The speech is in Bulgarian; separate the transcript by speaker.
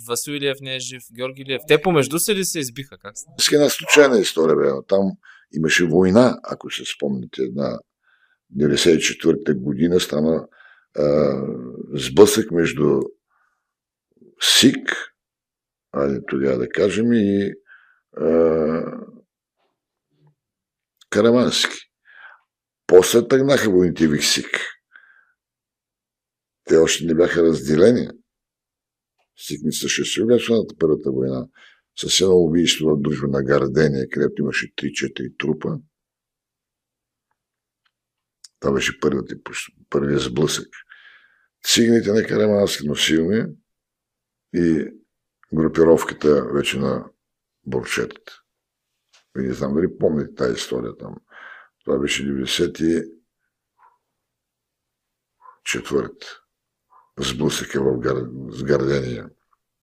Speaker 1: Васил Илиев не е жив, Георги Илиев. Те помежду си ли се избиха? Как стана?
Speaker 2: Една случайна история бе. Там имаше война, ако се спомните, на 94-та година стана сблъсък между СИК, айде тогава да кажем, и Карамански. После тръгнаха войните в СИК. Те още не бяха разделени. СИК не съществува на Първата война. С едно убийство в Дружба на Гардения, където имаше 3-4 трупа. Това беше първият сблъсък. Циганите на Карамански, но силни, и групировката вече на борчетата. И не знам дали помните тази история там. Това беше 94 сблъсъка с Гардения.